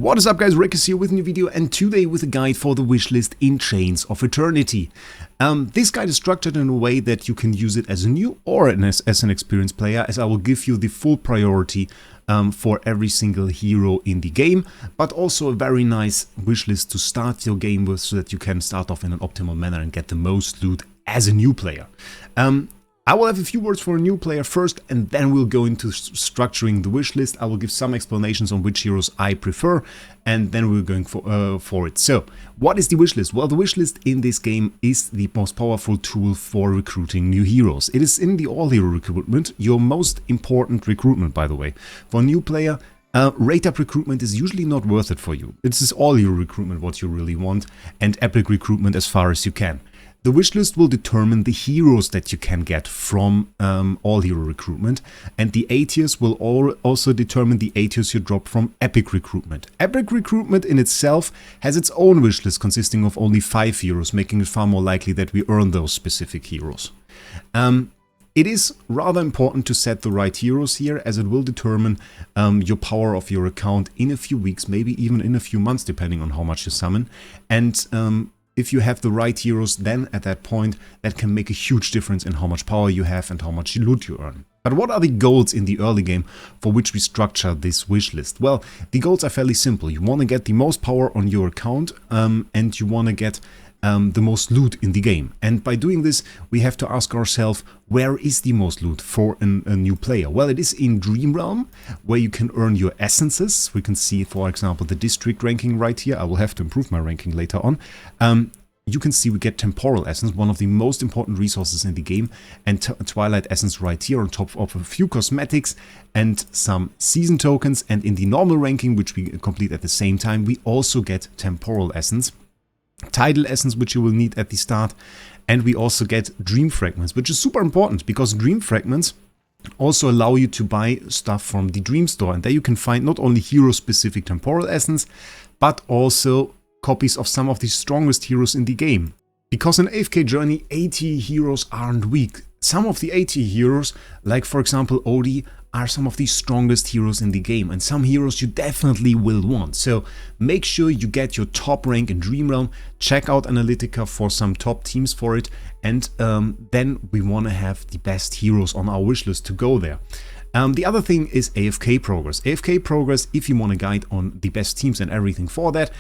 What is up guys, Wrec is here with a new video and today with a guide for the wishlist in Chains of Eternity. This guide is structured in a way that you can use it as a new or as an experienced player, as I will give you the full priority for every single hero in the game, but also a very nice wishlist to start your game with so that you can start off in an optimal manner and get the most loot as a new player. I will have a few words for a new player first, and then we'll go into structuring the wishlist. I will give some explanations on which heroes I prefer, and then we're going for it. So, what is the wishlist? Well, the wishlist in this game is the most powerful tool for recruiting new heroes. It is in the all-hero recruitment, your most important recruitment, by the way. For a new player, rate-up recruitment is usually not worth it for you. It's this all-hero recruitment what you really want, and epic recruitment as far as you can. The wishlist will determine the heroes that you can get from all-hero recruitment, and the A tiers will also determine the A tiers you drop from epic recruitment. Epic recruitment in itself has its own wishlist consisting of only 5 heroes, making it far more likely that we earn those specific heroes. It is rather important to set the right heroes here, as it will determine your power of your account in a few weeks, maybe even in a few months, depending on how much you summon. And if you have the right heroes, then at that point, that can make a huge difference in how much power you have and how much loot you earn. But what are the goals in the early game for which we structure this wishlist? Well, the goals are fairly simple. You want to get the most power on your account, and you want to get the most loot in the game. And by doing this, we have to ask ourselves, where is the most loot for a new player? Well, it is in Dream Realm, where you can earn your essences. We can see, for example, the district ranking right here. I will have to improve my ranking later on. You can see we get Temporal Essence, one of the most important resources in the game, and Twilight Essence right here on top of a few cosmetics and some season tokens. And in the normal ranking, which we complete at the same time, we also get Temporal Essence, Tidal Essence, which you will need at the start, and we also get Dream Fragments, which is super important because Dream Fragments also allow you to buy stuff from the Dream Store, and there you can find not only hero-specific Temporal Essence, but also copies of some of the strongest heroes in the game. Because in AFK Journey, AT heroes aren't weak. Some of the AT heroes, like for example Odie, are some of the strongest heroes in the game, and some heroes you definitely will want. So make sure you get your top rank in Dream Realm, check out Analytica for some top teams for it, and then we want to have the best heroes on our wishlist to go there. The other thing is AFK progress. AFK progress, if you want a guide on the best teams and everything for that,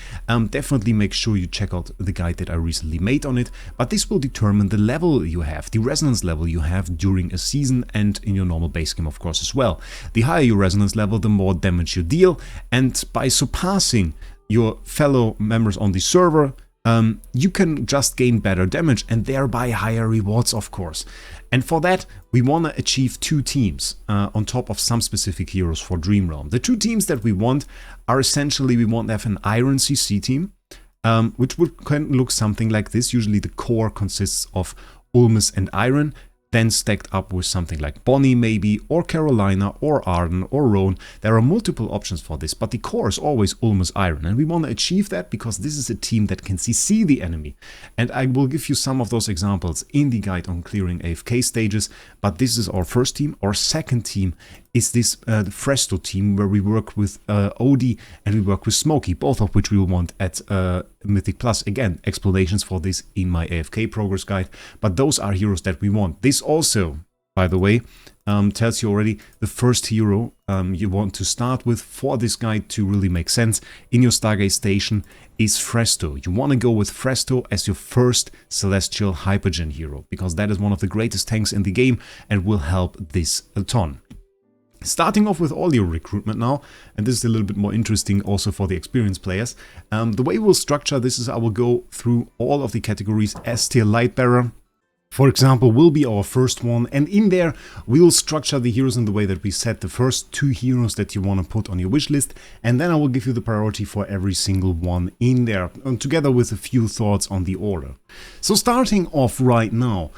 definitely make sure you check out the guide that I recently made on it. But this will determine the level you have, the resonance level you have during a season and in your normal base game, of course, as well. The higher your resonance level, the more damage you deal. And by surpassing your fellow members on the server, you can just gain better damage and thereby higher rewards, of course. And for that, we want to achieve 2 teams on top of some specific heroes for Dream Realm. The 2 teams that we want are essentially, we want to have an Iron CC team, which can look something like this. Usually the core consists of Ulmus and Iron, then stacked up with something like Bonnie maybe, or Carolina, or Arden, or Roan. There are multiple options for this, but the core is always Ulmus Iron, and we want to achieve that because this is a team that can CC the enemy. And I will give you some of those examples in the guide on clearing AFK stages, but this is our first team. Our second team is this Fresto team, where we work with Odie and we work with Smokey, both of which we will want at Mythic Plus. Again, explanations for this in my AFK progress guide, but those are heroes that we want. This also, by the way, tells you already the first hero you want to start with for this guide to really make sense in your Stargaze station is Fresto. You want to go with Fresto as your first Celestial Hypogean hero, because that is one of the greatest tanks in the game and will help this a ton. Starting off with all your recruitment now, and this is a little bit more interesting also for the experienced players. The way we'll structure this is I will go through all of the categories. S tier Lightbearer, for example, will be our first one, and in there we will structure the heroes in the way that we set the first 2 heroes that you want to put on your wish list, and then I will give you the priority for every single one in there, together with a few thoughts on the order. So starting off right now,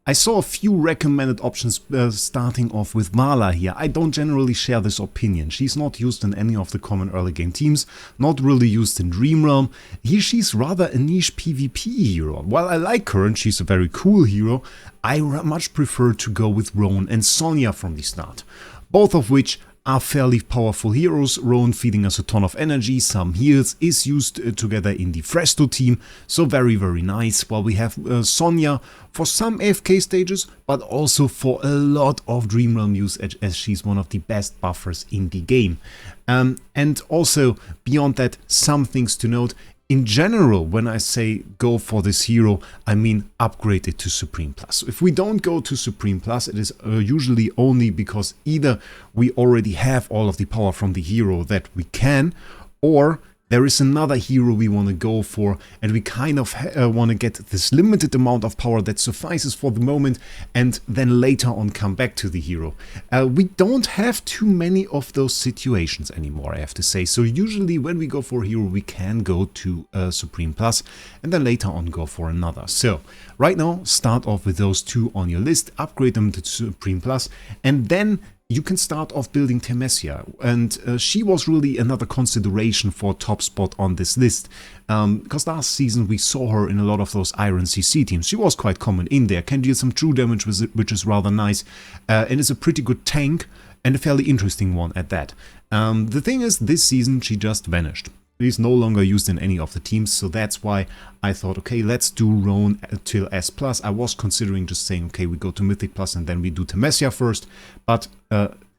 I saw a few recommended options starting off with Mauler here. I don't generally share this opinion. She's not used in any of the common early game teams, not really used in Dream Realm. Here she's rather a niche PvP hero. While I like her and she's a very cool hero, I much prefer to go with Roan and Sonya from the start, both of which are fairly powerful heroes. Roan feeding us a ton of energy, some heals, is used together in the Fresto team, so very nice. While we have Sonya for some AFK stages, but also for a lot of Dream Realm use, as she's one of the best buffers in the game. And also, beyond that, some things to note. In general, when I say go for this hero, I mean upgrade it to Supreme Plus. If we don't go to Supreme Plus, it is usually only because either we already have all of the power from the hero that we can, or there is another hero we want to go for, and we kind of want to get this limited amount of power that suffices for the moment, and then later on come back to the hero. We don't have too many of those situations anymore, I have to say. So usually when we go for a hero, we can go to Supreme Plus, and then later on go for another. So right now, start off with those two on your list, upgrade them to Supreme Plus, and then you can start off building Temesia, and she was really another consideration for top spot on this list, because last season we saw her in a lot of those Iron CC teams. She was quite common in there, can deal some true damage with it, which is rather nice, and is a pretty good tank, and a fairly interesting one at that. The thing is, this season she just vanished. She's no longer used in any of the teams, so that's why I thought, okay, let's do Roan till S+. I was considering just saying, okay, we go to Mythic Plus and then we do Temesia first, but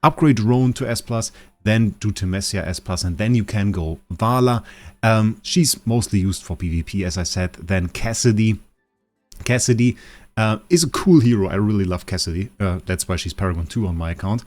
upgrade Roan to S+, then do Temesia S+, and then you can go Vala. She's mostly used for PvP, as I said. Then Cassidy. Cassidy is a cool hero. I really love Cassidy. That's why she's Paragon 2 on my account.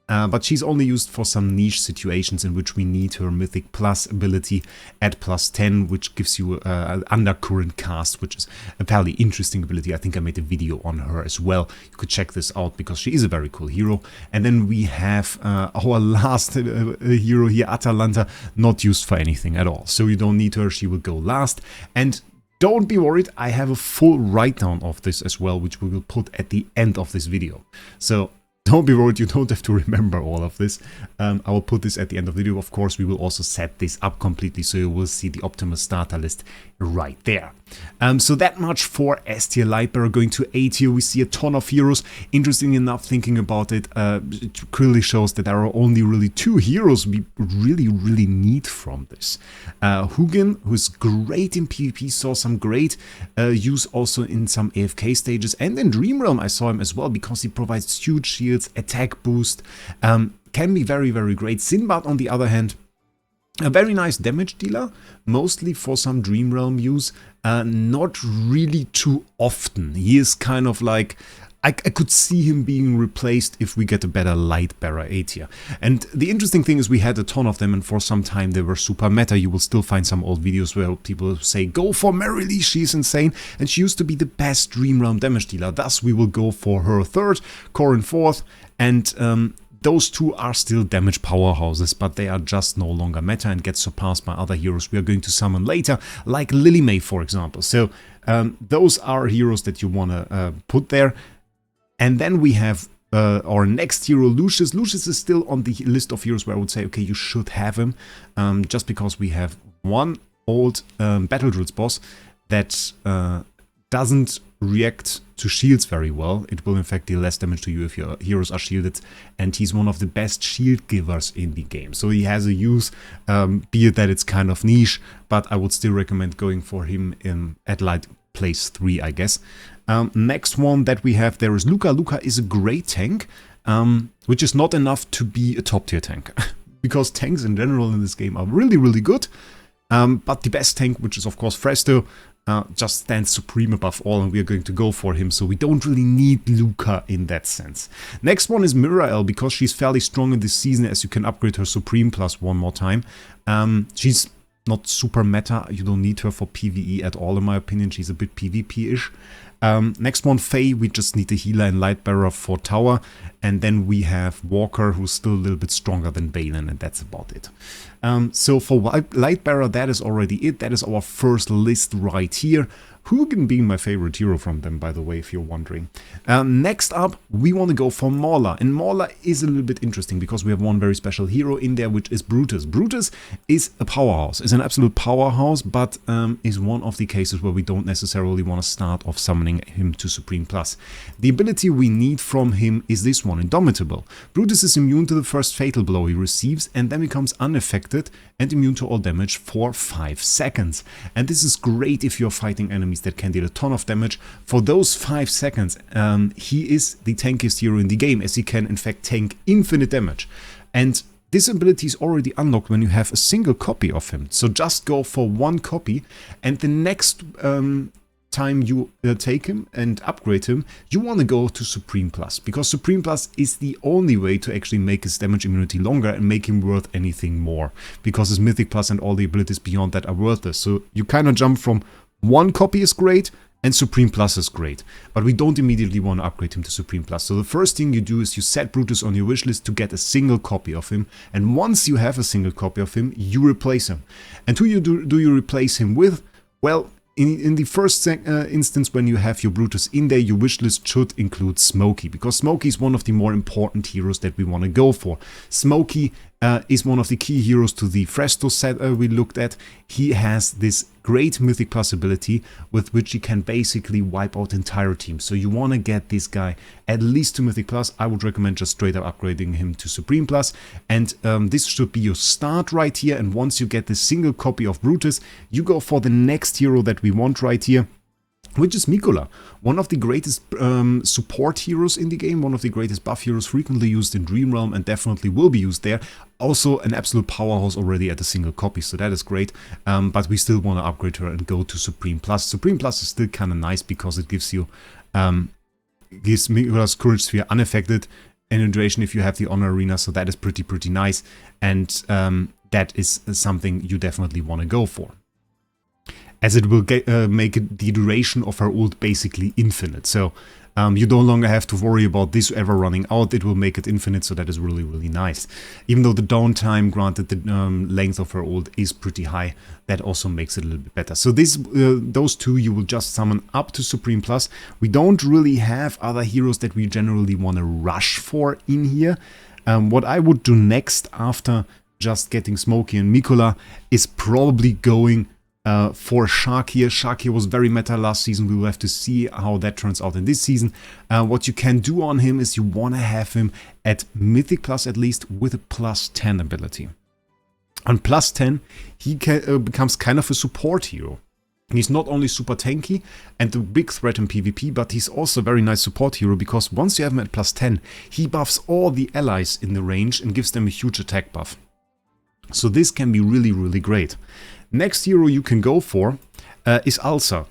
But she's only used for some niche situations in which we need her Mythic Plus ability at +10, which gives you an undercurrent cast, which is a fairly interesting ability. I think I made a video on her as well. You could check this out because she is a very cool hero. And then we have our last hero here, Atalanta, not used for anything at all. So you don't need her, she will go last. And don't be worried, I have a full write-down of this as well, which we will put at the end of this video. So don't be worried, you don't have to remember all of this. I will put this at the end of the video. Of course, we will also set this up completely, so you will see the optimal starter list right there. So that much for S tier Lightbearer. Going to A tier, we see a ton of heroes. Interesting enough, thinking about it, it clearly shows that there are only really 2 heroes we really need from this. Hypogean, who's great in PvP, saw some great use also in some AFK stages, and in Dream Realm I saw him as well, because he provides huge shields, attack boost, can be very great. Sinbad, on the other hand, a very nice damage dealer, mostly for some Dream Realm use, not really too often. He is kind of like, I could see him being replaced if we get a better Lightbearer A tier. And the interesting thing is we had a ton of them, and for some time they were super meta. You will still find some old videos where people say, go for Merrily, she's insane, and she used to be the best Dream Realm damage dealer. Thus we will go for her third, Corrin fourth, and those two are still damage powerhouses, but they are just no longer meta and get surpassed by other heroes we are going to summon later, like Lily May, for example. So those are heroes that you want to put there. And then we have our next hero, Lucius. Lucius is still on the list of heroes where I would say, okay, you should have him, just because we have one old Battle Drills boss that doesn't react to shields very well. It will in fact deal less damage to you if your heroes are shielded, and he's one of the best shield givers in the game. So he has a use, be it that it's kind of niche, but I would still recommend going for him at light place 3, I guess. Next one that we have there is Luca. Luca is a great tank, which is not enough to be a top tier tank, because tanks in general in this game are really good. But the best tank, which is of course Fresto, just stands supreme above all, and we are going to go for him, so we don't really need Luca in that sense. Next one is Mirael, because she's fairly strong in this season, as you can upgrade her Supreme Plus one more time. She's not super meta, you don't need her for PvE at all in my opinion, she's a bit PvP-ish. Next one, Faye, we just need a healer and Lightbearer for tower, and then we have Walker, who's still a little bit stronger than Valen, and that's about it. So for Lightbearer, that is already it. That is our first list right here. Hypogean being my favorite hero from them, by the way, if you're wondering. Next up, we want to go for Mauler. And Mauler is a little bit interesting because we have one very special hero in there, which is Brutus. Brutus is a powerhouse, is an absolute powerhouse, but is one of the cases where we don't necessarily want to start off summoning him to Supreme Plus. The ability we need from him is this one, Indomitable. Brutus is immune to the first fatal blow he receives and then becomes unaffected and immune to all damage for 5 seconds. And this is great if you're fighting enemies that can deal a ton of damage. For those 5 seconds, he is the tankiest hero in the game, as he can in fact tank infinite damage. And this ability is already unlocked when you have a single copy of him. So just go for 1 copy, and the next time you take him and upgrade him, you want to go to Supreme Plus, because Supreme Plus is the only way to actually make his damage immunity longer and make him worth anything more, because his Mythic Plus and all the abilities beyond that are worthless. So you kind of jump from 1 copy is great and Supreme Plus is great, but we don't immediately want to upgrade him to Supreme Plus. So the first thing you do is you set Brutus on your wishlist to get a single copy of him, and once you have a single copy of him, you replace him. And who do you replace him with? Well, in the first instance, when you have your Brutus in there, your wishlist should include Smokey, because Smokey is one of the more important heroes that we want to go for. Smokey is one of the key heroes to the Fresto set we looked at. He has this great Mythic Plus ability with which he can basically wipe out entire teams. So you want to get this guy at least to Mythic Plus. I would recommend just straight up upgrading him to Supreme Plus. And this should be your start right here. And once you get this single copy of Brutus, you go for the next hero that we want right here, which is Mikola, one of the greatest support heroes in the game, one of the greatest buff heroes, frequently used in Dream Realm and definitely will be used there. Also an absolute powerhouse already at a single copy, so that is great, but we still want to upgrade her and go to Supreme Plus. Supreme Plus is still kind of nice because it gives you, gives Mikola's Courage Sphere unaffected in a duration if you have the Honor Arena, so that is pretty nice, and that is something you definitely want to go for, as it will make the duration of her ult basically infinite. So you no longer have to worry about this ever running out. It will make it infinite, so that is really nice. Even though the downtime, granted the length of her ult is pretty high, that also makes it a little bit better. So this, those two you will just summon up to Supreme Plus. We don't really have other heroes that we generally want to rush for in here. What I would do next after just getting Smokey and Mikola is probably going for Sharkir. Sharkir was very meta last season. We will have to see how that turns out in this season. What you can do on him is you want to have him at Mythic Plus at least with a +10 ability. On +10, he becomes kind of a support hero. He's not only super tanky and a big threat in PvP, but he's also a very nice support hero, because once you have him at +10, he buffs all the allies in the range and gives them a huge attack buff. So this can be really great. Next hero you can go for is Alsa.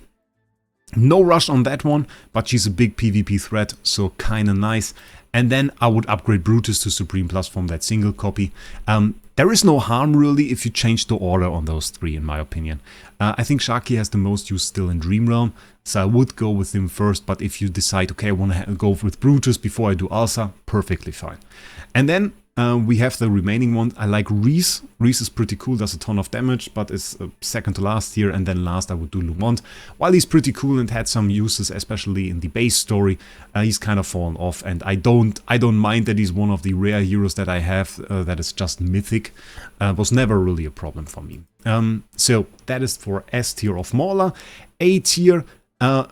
No rush on that one, but she's a big PvP threat, so kinda nice. And then I would upgrade Brutus to Supreme Plus from that single copy. There is no harm really if you change the order on those three, in my opinion. I think Sharky has the most use still in Dream Realm, so I would go with him first, but if you decide, okay, I want to go with Brutus before I do Alsa, perfectly fine. And then we have the remaining one. I like Reese. Reese is pretty cool, does a ton of damage, but is second to last here. And then last I would do Lumont. While he's pretty cool and had some uses, especially in the base story, he's kind of fallen off. And I don't mind that he's one of the rare heroes that I have that is just mythic. Was never really a problem for me. So that is for S tier of Mauler. A tier.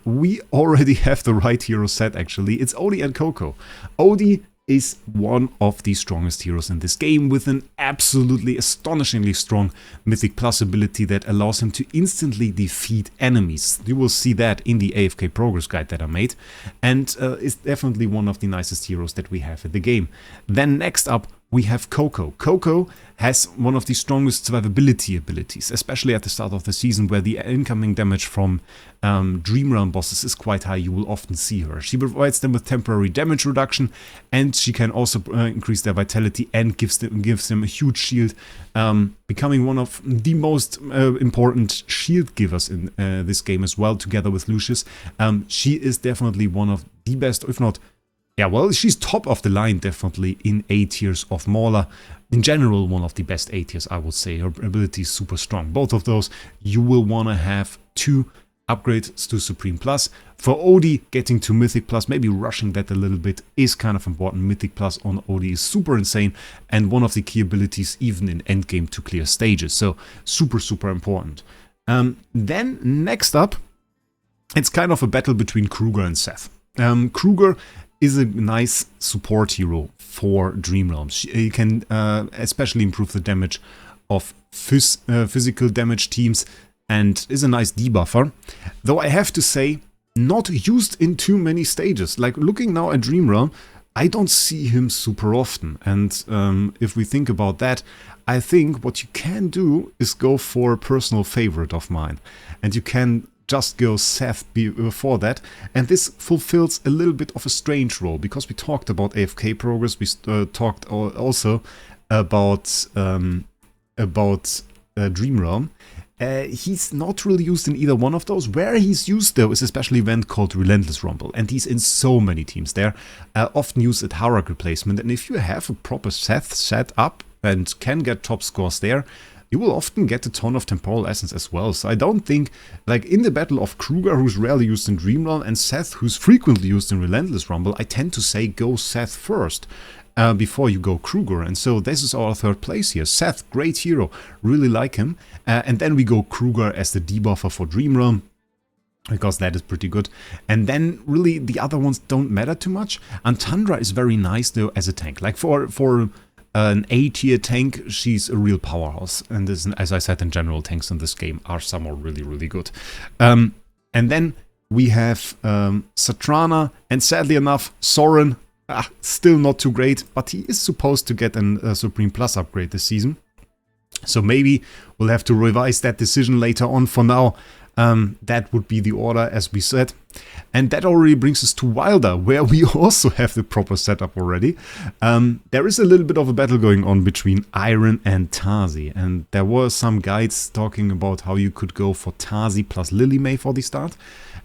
We already have the right hero set actually. It's Odie and Coco. Odie is one of the strongest heroes in this game, with an absolutely astonishingly strong Mythic Plus ability that allows him to instantly defeat enemies. You will see that in the AFK progress guide that I made, and is definitely one of the nicest heroes that we have in the game. Then next up we have Coco. Coco has one of the strongest survivability abilities, especially at the start of the season, where the incoming damage from Dream Realm bosses is quite high. You will often see her. She provides them with temporary damage reduction, and she can also increase their vitality and gives them a huge shield, becoming one of the most important shield givers in this game as well, together with Lucius. She is definitely one of the best, if not, yeah, well, she's top of the line definitely in A tiers of Mauler. In general, one of the best A tiers, I would say. Her ability is super strong. Both of those you will want to have to upgrades to Supreme Plus. For OD, getting to Mythic Plus, maybe rushing that a little bit is kind of important. Mythic Plus on OD is super insane and one of the key abilities even in endgame to clear stages. So super, super important. Then next up, it's kind of a battle between Kruger and Seth. Kruger is a nice support hero for Dream Realms. He can especially improve the damage of physical damage teams and is a nice debuffer. Though I have to say, not used in too many stages. Like looking now at Dream Realm, I don't see him super often. And if we think about that, I think what you can do is go for a personal favorite of mine. And you can just go Seth before that, and this fulfills a little bit of a strange role, because we talked about AFK progress, we talked also about Dream Realm. He's not really used in either one of those. Where he's used though is a special event called Relentless Rumble, and he's in so many teams there, often used at Harak replacement, and if you have a proper Seth set up and can get top scores there, you will often get a ton of Temporal Essence as well. So I don't think, like in the battle of Kruger, who's rarely used in Dream Realm, and Seth, who's frequently used in Relentless Rumble, I tend to say go Seth first before you go Kruger. And so this is our third place here. Seth, great hero, really like him. And then we go Kruger as the debuffer for Dream Realm, because that is pretty good. And then really the other ones don't matter too much. And Tundra is very nice though as a tank. Like for an A-tier tank, she's a real powerhouse. And this, as I said, in general, tanks in this game are somehow really, really good. And then we have Satrana, and sadly enough, Soren, still not too great, but he is supposed to get a Supreme Plus upgrade this season. So maybe we'll have to revise that decision later on. For now, that would be the order, as we said. And that already brings us to Wilder, where we also have the proper setup already. There is a little bit of a battle going on between Iron and Tazi, and there were some guides talking about how you could go for Tazi plus Lily May for the start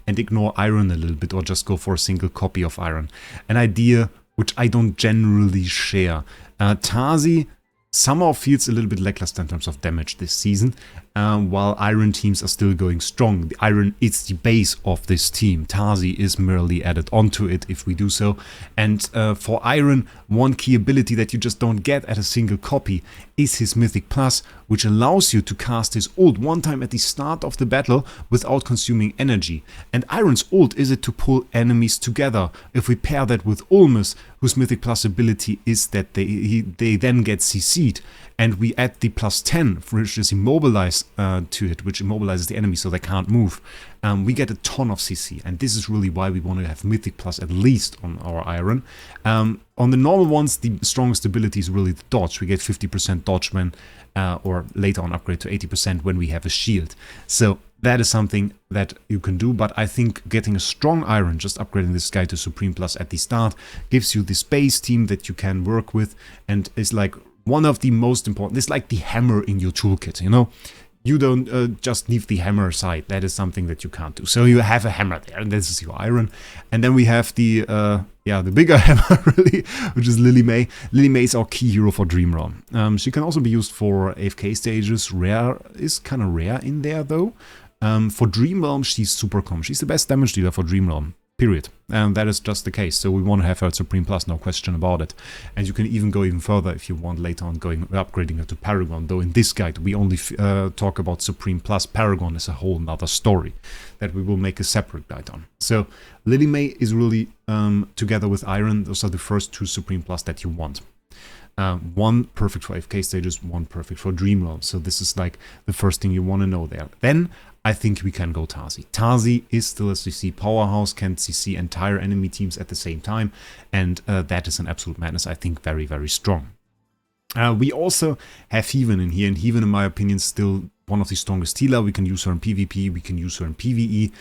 and ignore Iron a little bit, or just go for a single copy of Iron. An idea which I don't generally share. Tazi somehow feels a little bit lackluster in terms of damage this season, while Iron teams are still going strong. The Iron is the base of this team. Tazi is merely added onto it if we do so. And for Iron, one key ability that you just don't get at a single copy is his Mythic Plus, which allows you to cast his ult one time at the start of the battle without consuming energy. And Iron's ult is it to pull enemies together. If we pair that with Ulmus, whose Mythic Plus ability is that they then get CC'd, and we add the plus 10, which is immobilized to it, which immobilizes the enemy so they can't move, we get a ton of CC, and this is really why we want to have Mythic Plus at least on our Iron. On the normal ones, the strongest ability is really the dodge. We get 50% dodge when, or later on upgrade to 80% when we have a shield. So that is something that you can do, but I think getting a strong Iron, just upgrading this guy to Supreme Plus at the start, gives you this base team that you can work with, and is like one of the most important. It's like the hammer in your toolkit, you know? You don't just leave the hammer aside. That is something that you can't do. So you have a hammer there, and this is your Iron. And then we have the bigger hammer, really, which is Lily May. Lily May is our key hero for Dream Realm. She can also be used for AFK stages. Rare is kind of rare in there, though. For Dream Realm, she's super common. She's the best damage dealer for Dream Realm, period. And that is just the case. So we want to have her at Supreme Plus, no question about it. And you can even go even further if you want later on upgrading her to Paragon. Though in this guide, we only talk about Supreme Plus. Paragon is a whole nother story that we will make a separate guide on. So Lily May is really, together with Iron, those are the first two Supreme Plus that you want. One perfect for AFK stages, one perfect for Dream Realm. So this is like the first thing you want to know there. Then I think we can go Tazi. Tazi is still a CC powerhouse, can CC entire enemy teams at the same time, and that is an absolute madness. I think very, very strong. We also have Heaven in here, and Heaven, in my opinion, is still one of the strongest healer. We can use her in PvP, we can use her in PvE.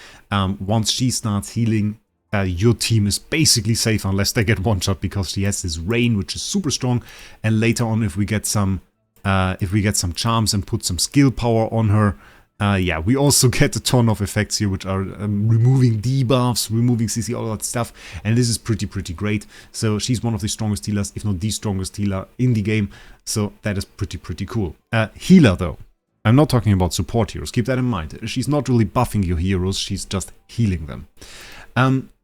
Once she starts healing, your team is basically safe unless they get one shot, because she has this rain, which is super strong. And later on, if we get some charms and put some skill power on her, we also get a ton of effects here, which are removing debuffs, removing CC, all that stuff, and this is pretty great. So she's one of the strongest healers, if not the strongest healer in the game, so that is pretty cool. Healer though, I'm not talking about support heroes, keep that in mind. She's not really buffing your heroes, she's just healing them.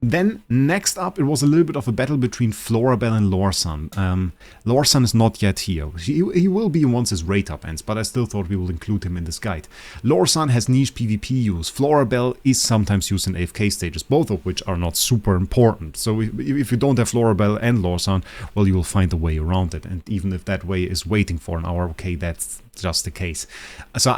Then next up, it was a little bit of a battle between Florabelle and Lorsan. Lorsan is not yet here. He will be once his rate up ends, but I still thought we will include him in this guide. Lorsan has niche PvP use. Florabelle is sometimes used in AFK stages, both of which are not super important. So if you don't have Florabelle and Lorsan, well, you will find a way around it. And even if that way is waiting for an hour, okay, that's just the case. So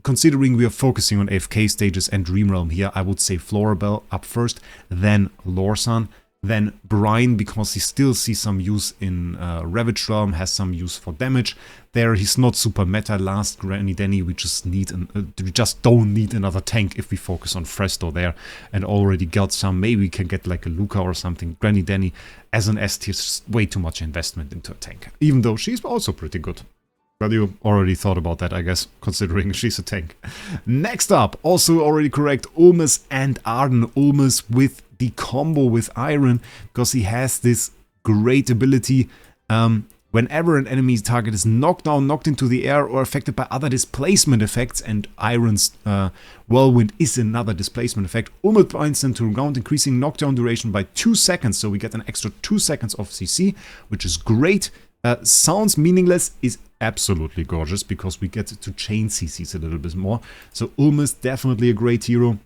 considering we are focusing on AFK stages and Dream Realm here, I would say Florabelle up first, then Lorsan, then Brian, because he still sees some use in Ravage Realm, has some use for damage. There he's not super meta. Last Granny Danny, we just don't need another tank if we focus on Fresto there, and already got some. Maybe we can get like a Luca or something. Granny Danny as an S tier is way too much investment into a tank, even though she's also pretty good. But you already thought about that, I guess, considering she's a tank. Next up, also already correct, Ulmus and Arden. Ulmus with the combo with Iron, because he has this great ability. Whenever an enemy target is knocked down, knocked into the air, or affected by other displacement effects, and Iron's Whirlwind is another displacement effect, Ulmus binds them to the ground, increasing knockdown duration by 2 seconds, so we get an extra 2 seconds of CC, which is great. Sounds meaningless, is absolutely gorgeous, because we get to chain CCs a little bit more. So Ulmus, definitely a great hero.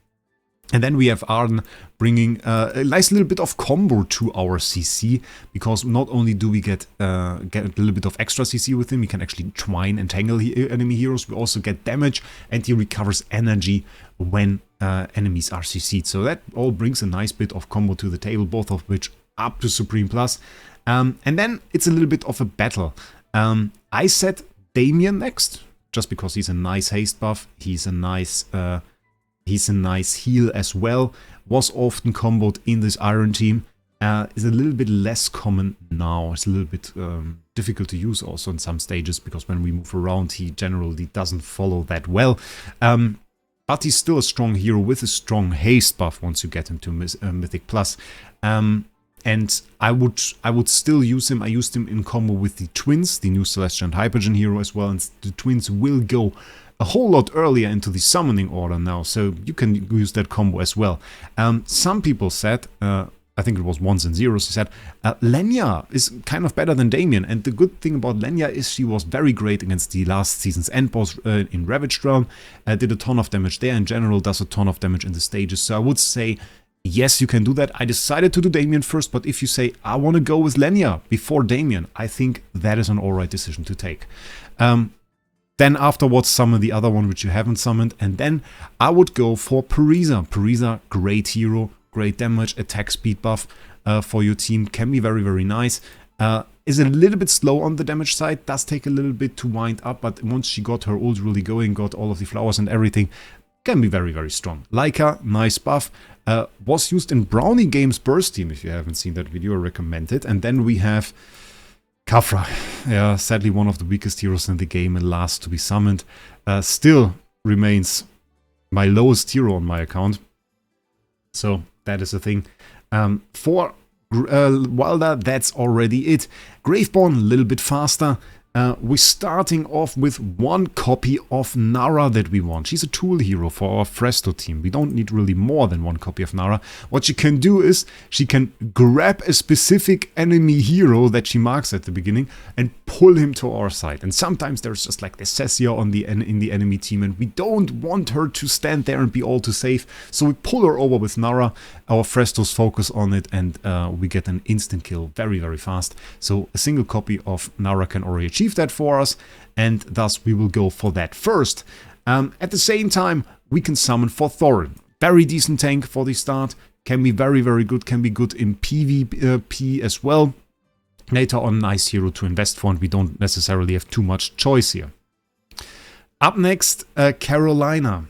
And then we have Arden bringing a nice little bit of combo to our CC, because not only do we get a little bit of extra CC with him, we can actually twine and tangle enemy heroes, we also get damage, and he recovers energy when enemies are CC'd. So that all brings a nice bit of combo to the table, both of which up to Supreme Plus. And then it's a little bit of a battle. I said Damien next, just because he's a nice haste buff, he's a nice heal as well, was often comboed in this Iron team, is a little bit less common now, it's a little bit difficult to use also in some stages, because when we move around he generally doesn't follow that well, but he's still a strong hero with a strong haste buff once you get him to Mythic Plus. And I would still use him. I used him in combo with the Twins, the new Celestial and Hypogean hero as well, and the Twins will go a whole lot earlier into the summoning order now, so you can use that combo as well. Some people said, I think it was ones and zeros, he said, Lenya is kind of better than Damien, and the good thing about Lenya is she was very great against the last season's end boss in Ravaged Realm, did a ton of damage there, in general does a ton of damage in the stages, so I would say, yes, you can do that. I decided to do Damien first, but if you say, I want to go with Lenya before Damien, I think that is an alright decision to take. Then afterwards summon the other one which you haven't summoned, and then I would go for Parisa. Parisa, great hero, great damage, attack speed buff for your team, can be very, very nice. Is a little bit slow on the damage side, does take a little bit to wind up, but once she got her ult really going, got all of the flowers and everything, can be very, very strong. Leica, nice buff, was used in Brownie Games Burst Team. If you haven't seen that video, I recommend it. And then we have Khafra, yeah, sadly one of the weakest heroes in the game and last to be summoned. Still remains my lowest hero on my account. So that is the thing. For Wilder, that's already it. Graveborn, a little bit faster. We're starting off with one copy of Nara that we want. She's a tool hero for our Fresto team. We don't need really more than one copy of Nara. What she can do is she can grab a specific enemy hero that she marks at the beginning and pull him to our side. And sometimes there's just like the Cessia in the enemy team, and we don't want her to stand there and be all too safe. So we pull her over with Nara. Our Frestos focus on it, and we get an instant kill very, very fast. So a single copy of Nara can already achieve that for us, and thus we will go for that first. At the same time, we can summon for Thorin. Very decent tank for the start, can be very, very good, can be good in PvP as well. Later on, nice hero to invest for, and we don't necessarily have too much choice here. Up next, Carolina.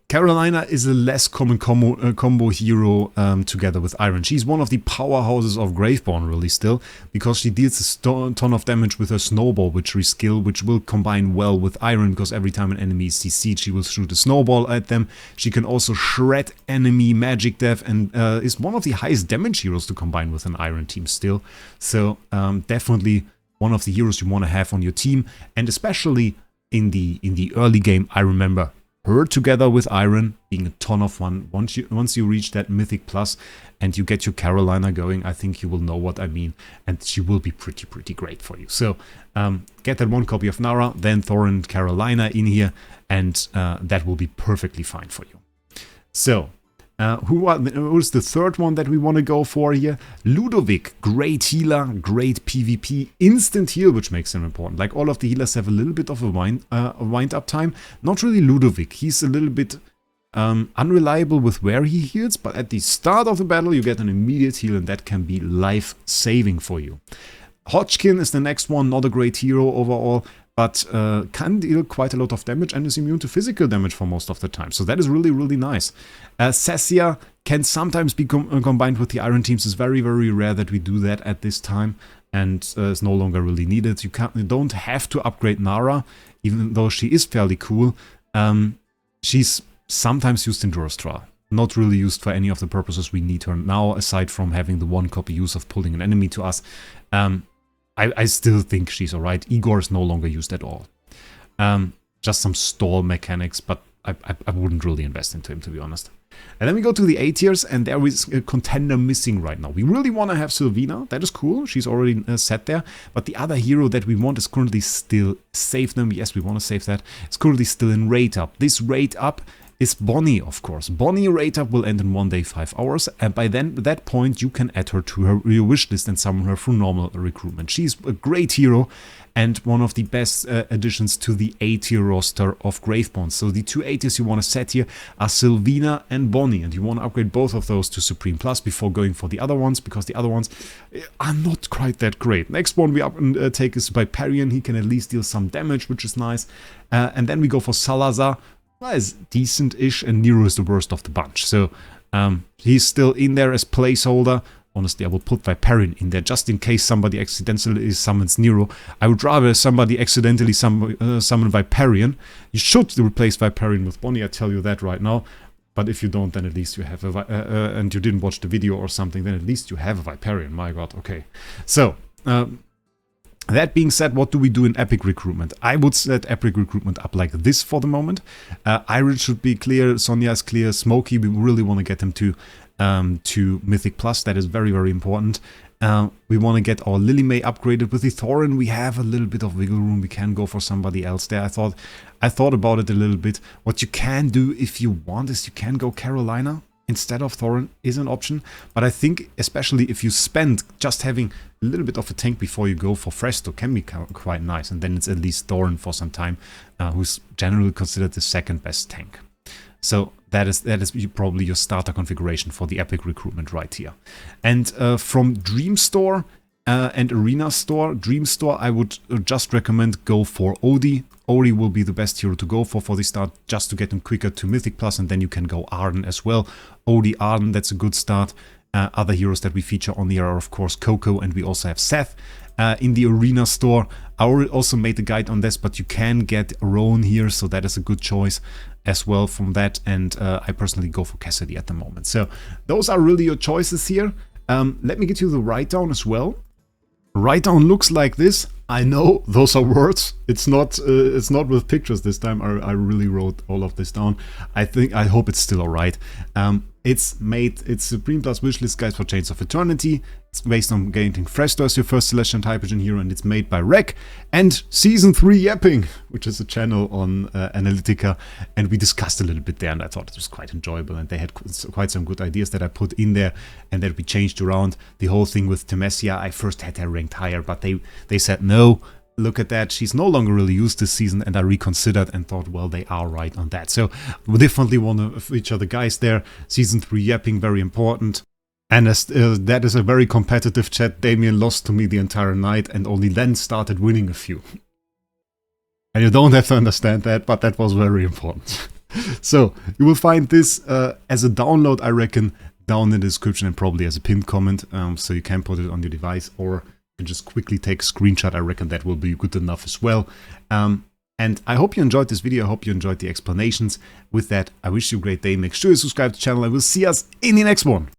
Carolina is a less common combo hero together with Iron. She's one of the powerhouses of Graveborn really still, because she deals a ton of damage with her Snowball witchery skill, which will combine well with Iron, because every time an enemy is CC'd, she will shoot a snowball at them. She can also shred enemy magic death, and is one of the highest damage heroes to combine with an Iron team still. So definitely one of the heroes you want to have on your team, and especially in the early game, I remember her together with Iron being a ton of fun. Once you reach that Mythic Plus and you get your Carolina going, I think you will know what I mean, and she will be pretty great for you. So get that 1 copy of Nara, then Thorin Carolina in here, and that will be perfectly fine for you. So who's the third one that we want to go for here? Ludovic, great healer, great PvP, instant heal, which makes him important. Like all of the healers have a little bit of a wind up time. Not really Ludovic. He's a little bit unreliable with where he heals, but at the start of the battle you get an immediate heal, and that can be life-saving for you. Hodgkin is the next one, not a great hero overall, but can deal quite a lot of damage and is immune to physical damage for most of the time. So that is really nice. Sassia can sometimes be combined with the Iron teams. It's very rare that we do that at this time, and is no longer really needed. You don't have to upgrade Nara, even though she is fairly cool. She's sometimes used in Durastra. Not really used for any of the purposes we need her now, aside from having the 1 copy use of pulling an enemy to us. I still think she's alright. Igor is no longer used at all. Just some stall mechanics, but I wouldn't really invest into him, to be honest. And then we go to the A tiers, and there is a contender missing right now. We really want to have Sylvina. That is cool. She's already set there. But the other hero that we want is currently still save them. Yes, we want to save that. It's currently still in rate up. This rate up is Bonnie, of course. Bonnie rate up will end in 1 day, 5 hours, and by that point you can add her to your wish list and summon her through normal recruitment. She's a great hero and one of the best additions to the A tier roster of Graveborn. So the 2 A tiers you want to set here are Sylvina and Bonnie, and you want to upgrade both of those to Supreme Plus before going for the other ones, because the other ones are not quite that great. Next one we take is Viperian. He can at least deal some damage, which is nice. And then we go for Salazar. Well, is decent-ish, and Nero is the worst of the bunch. So he's still in there as placeholder. Honestly, I will put Viperian in there just in case somebody accidentally summons Nero. I would rather somebody accidentally summon Viperian. You should replace Viperian with Bonnie, I tell you that right now. But if you don't, then at least you have a and you didn't watch the video or something, then at least you have a Viperian. My god, okay. So that being said, what do we do in Epic Recruitment? I would set Epic Recruitment up like this for the moment. Iron should be clear, Sonya is clear, Smokey, we really want to get them to Mythic Plus. That is very important. We want to get our Lily May upgraded. With the Thorin, we have a little bit of wiggle room. We can go for somebody else there. I thought about it a little bit. What you can do if you want is you can go Carolina instead of Thorin is an option, but I think especially if you spend just having a little bit of a tank before you go for Fresto can be quite nice, and then it's at least Thorin for some time, who's generally considered the second best tank. So that is probably your starter configuration for the Epic Recruitment right here. And from Dream Store and Arena Store, Dream Store I would just recommend go for Odie. Ori will be the best hero to go for the start, just to get him quicker to Mythic Plus, and then you can go Arden as well. Odie, Arden, that's a good start. Other heroes that we feature on the are of course Coco, and we also have Seth. In the Arena Store, I also made a guide on this, but you can get Rowan here, so that is a good choice as well from that, and I personally go for Cassidy at the moment. So those are really your choices here. Let me get you the Writedown as well. Writedown looks like this. I know those are words. It's not with pictures this time. I really wrote all of this down. I hope it's still alright. It's Supreme Plus Wishlist Guides for Chains of Eternity. It's based on gaining Fresto as your first Celestial and Hypogean hero, and it's made by Wrec and Season 3 Yapping, which is a channel on Analytica, and we discussed a little bit there, and I thought it was quite enjoyable, and they had quite some good ideas that I put in there and that we changed around. The whole thing with Temesia, I first had her ranked higher, but they said no. Look at that, she's no longer really used this season, and I reconsidered and thought, well, they are right on that. So we definitely want to feature the guys there. Season 3 Yapping, very important. And as, that is a very competitive chat. Damien lost to me the entire night and only then started winning a few. And you don't have to understand that, but that was very important. So you will find this as a download, I reckon, down in the description and probably as a pinned comment, so you can put it on your device, or you can just quickly take a screenshot. I reckon that will be good enough as well. And I hope you enjoyed this video. I hope you enjoyed the explanations. With that, I wish you a great day. Make sure you subscribe to the channel. I will see us in the next one.